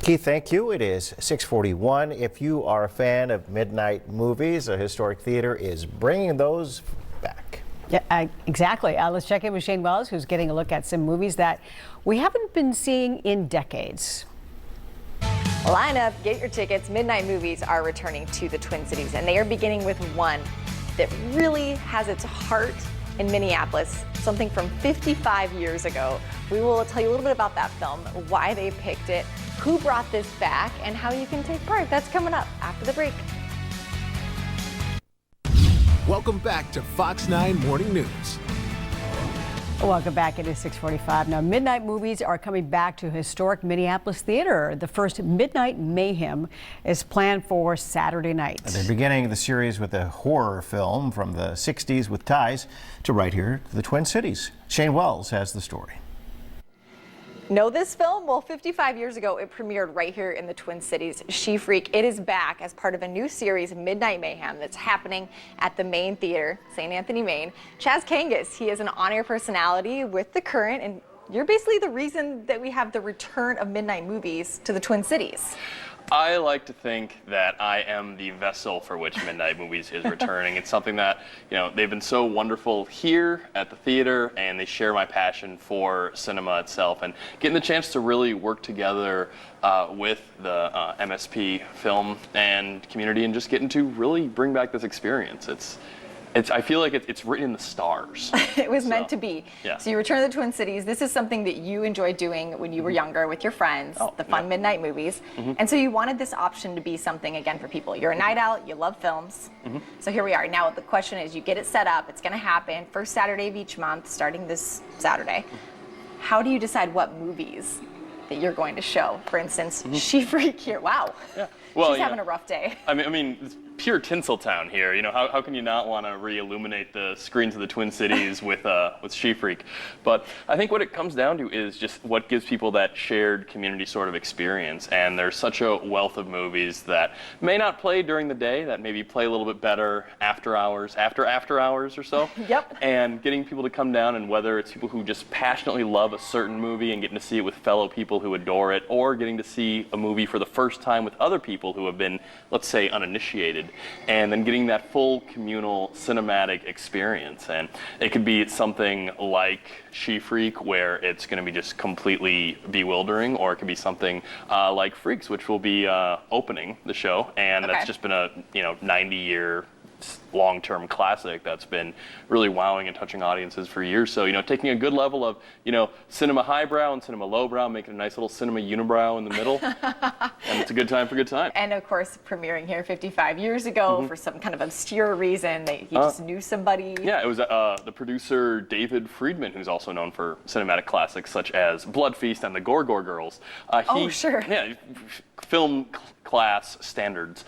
Keith, thank you. It is 6:41. If you are a fan of midnight movies, a historic theater is bringing those back. Yeah, exactly. Let's check in with Shayne Wells, who's getting a look at some movies that we haven't been seeing in decades. Line up, get your tickets. Midnight movies are returning to the Twin Cities, and they are beginning with one that really has its heart in Minneapolis, something from 55 years ago. We will tell you a little bit about that film, why they picked it, who brought this back, and how you can take part. That's coming up after the break. Welcome back to Fox 9 Morning News. Welcome back. It is 6:45. Now, midnight movies are coming back to historic Minneapolis theater. The first Midnight Mayhem is planned for Saturday night. They're beginning the series with a horror film from the 60s with ties to right here to the Twin Cities. Shayne Wells has the story. Know this film? Well, 55 years ago, it premiered right here in the Twin Cities. She Freak, it is back as part of a new series, Midnight Mayhem, that's happening at the Main Theater, St. Anthony, Maine. Chaz Kangas, he is an on-air personality with The Current, and you're basically the reason that we have the return of midnight movies to the Twin Cities. I like to think that I am the vessel for which Midnight Movies is returning. It's something that, they've been so wonderful here at the theater, and they share my passion for cinema itself. And getting the chance to really work together with the MSP film and community and just getting to really bring back this experience. I feel like it's written in the stars. It was meant to be. Yeah. So you return to the Twin Cities. This is something that you enjoyed doing when you were younger with your friends, the fun midnight movies. And so you wanted this option to be something, again, for people. You're a night out, you love films. So here we are. Now the question is, you get it set up, it's going to happen first Saturday of each month, starting this Saturday. How do you decide what movies that you're going to show? For instance, She Freak here. Wow. Yeah. Well, she's having a rough day. I mean, it's pure Tinseltown here. How can you not want to re-illuminate the screens of the Twin Cities with She Freak? But I think what it comes down to is just what gives people that shared community sort of experience. And there's such a wealth of movies that may not play during the day, that maybe play a little bit better after hours or so. Yep. And getting people to come down, and whether it's people who just passionately love a certain movie and getting to see it with fellow people who adore it, or getting to see a movie for the first time with other people who have been, let's say, uninitiated, and then getting that full communal cinematic experience. And it could be something like She Freak, where it's going to be just completely bewildering, or it could be something like Freaks, which will be opening the show, and that's just been a 90-year long-term classic that's been really wowing and touching audiences for years. So, taking a good level of, cinema highbrow and cinema lowbrow, making a nice little cinema unibrow in the middle, and it's a good time for good time. And of course, premiering here 55 years ago for some kind of obscure reason. He just knew somebody. Yeah, it was the producer David Friedman, who's also known for cinematic classics such as Blood Feast and the Gorgor Girls. Sure. Yeah, film class standards.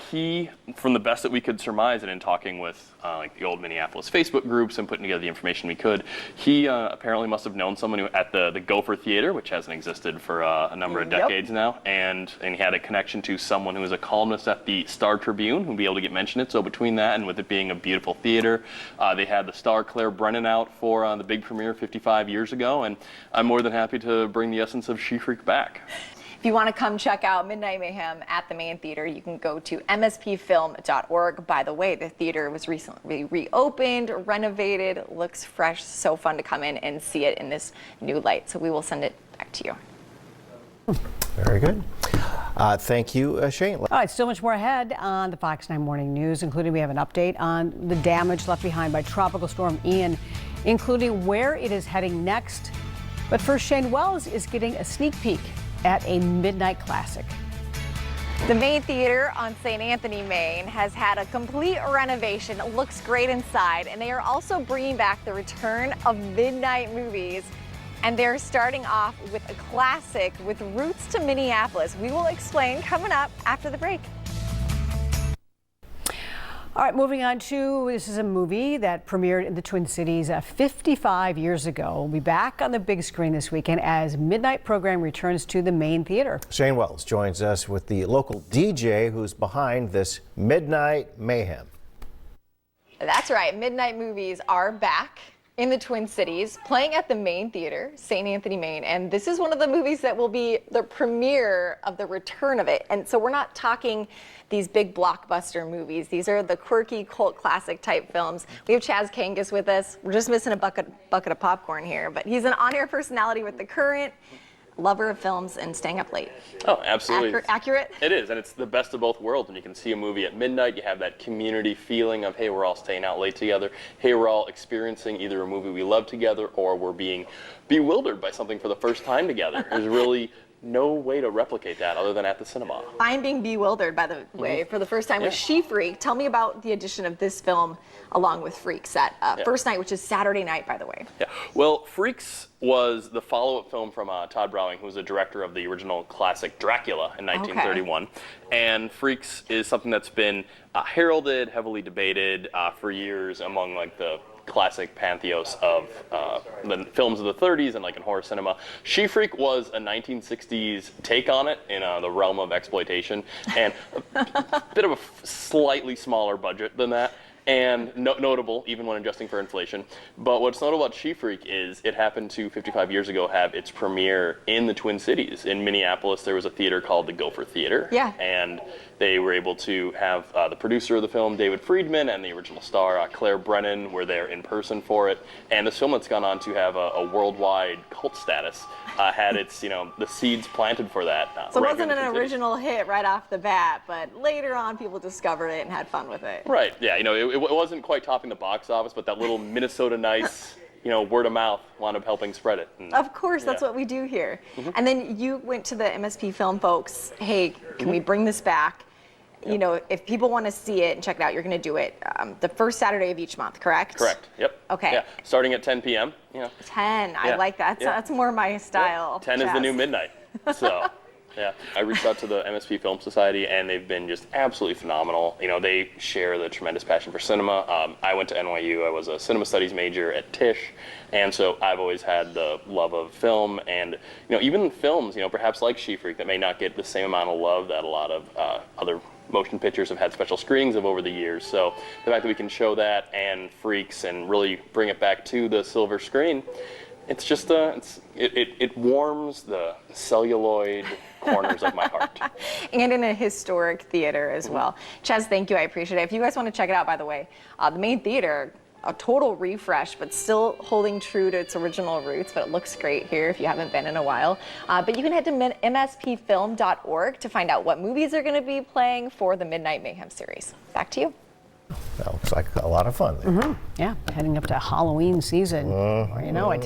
He, from the best that we could surmise, and in talking with like the old Minneapolis Facebook groups and putting together the information we could, he apparently must have known someone who at the Gopher Theater, which hasn't existed for a number of decades now, and he had a connection to someone who was a columnist at the Star Tribune who'd be able to get mentioned it. So between that and with it being a beautiful theater, they had the star Claire Brennan out for the big premiere 55 years ago, and I'm more than happy to bring the essence of She Freak back. If you want to come check out Midnight Mayhem at the Main Theater, you can go to mspfilm.org. By the way, the theater was recently reopened, renovated, looks fresh, so fun to come in and see it in this new light. So we will send it back to you. Very good. Thank you, Shayne. All right, so much more ahead on the Fox 9 Morning News, including we have an update on the damage left behind by Tropical Storm Ian, including where it is heading next. But first, Shayne Wells is getting a sneak peek at a midnight classic. The Main Theater on St. Anthony, Maine has had a complete renovation. It looks great inside, and they are also bringing back the return of midnight movies. And they're starting off with a classic with roots to Minneapolis. We will explain coming up after the break. All right, moving on to, this is a movie that premiered in the Twin Cities 55 years ago. We'll be back on the big screen this weekend as midnight program returns to the Main Theater. Shayne Wells joins us with the local DJ who's behind this Midnight Mayhem. That's right, midnight movies are back in the Twin Cities, playing at the Maine Theater, St. Anthony, Maine. And this is one of the movies that will be the premiere of the return of it. And so we're not talking these big blockbuster movies. These are the quirky cult classic type films. We have Chaz Kangas with us. We're just missing a bucket of popcorn here, but he's an on-air personality with The Current, lover of films and staying up late. Oh, absolutely. Accurate? It is, and it's the best of both worlds. When you can see a movie at midnight, you have that community feeling of, hey, we're all staying out late together. Hey, we're all experiencing either a movie we love together or we're being bewildered by something for the first time together. There's really no way to replicate that other than at the cinema. I'm being bewildered, by the way, for the first time with She Freak. Tell me about the addition of this film along with Freaks at first night, which is Saturday night, by the way. Yeah, well, Freaks was the follow-up film from Todd Browning, who was the director of the original classic Dracula in 1931. Okay. And Freaks is something that's been heralded, heavily debated for years among like the classic pantheos of the films of the 30s and like in horror cinema. She Freak was a 1960s take on it in the realm of exploitation, and a bit of a slightly smaller budget than that, and notable even when adjusting for inflation. But what's notable about She Freak is it happened to 55 years ago have its premiere in the Twin Cities. In Minneapolis, there was a theater called the Gopher Theater. Yeah. And they were able to have the producer of the film, David Friedman, and the original star, Claire Brennan, were there in person for it. And this film that's gone on to have a worldwide cult status had its, the seeds planted for that. So it wasn't an original hit right off the bat, but later on people discovered it and had fun with it. Right, yeah, it wasn't quite topping the box office, but that little Minnesota nice, word of mouth wound up helping spread it. And, of course, that's what we do here. And then you went to the MSP Film folks, hey, can we bring this back? Yep. If people want to see it and check it out, you're going to do it the first Saturday of each month, correct? Correct, yep. Okay. Yeah, starting at 10 p.m. 10, I like that. That's more my style. 10 is the new midnight, so... Yeah, I reached out to the MSP Film Society, and they've been just absolutely phenomenal. They share the tremendous passion for cinema. I went to NYU. I was a cinema studies major at Tisch, and so I've always had the love of film. And even films, perhaps like She Freak, that may not get the same amount of love that a lot of other motion pictures have had special screenings of over the years. So the fact that we can show that and Freaks and really bring it back to the silver screen, it's just it warms the celluloid corners of my heart. And in a historic theater as well. Chaz, thank you. I appreciate it. If you guys want to check it out, by the way, the Maine Theater, a total refresh, but still holding true to its original roots, but it looks great here if you haven't been in a while. But you can head to mspfilm.org to find out what movies are going to be playing for the Midnight Mayhem series. Back to you. That looks like a lot of fun there. Yeah, heading up to Halloween season, or you know it.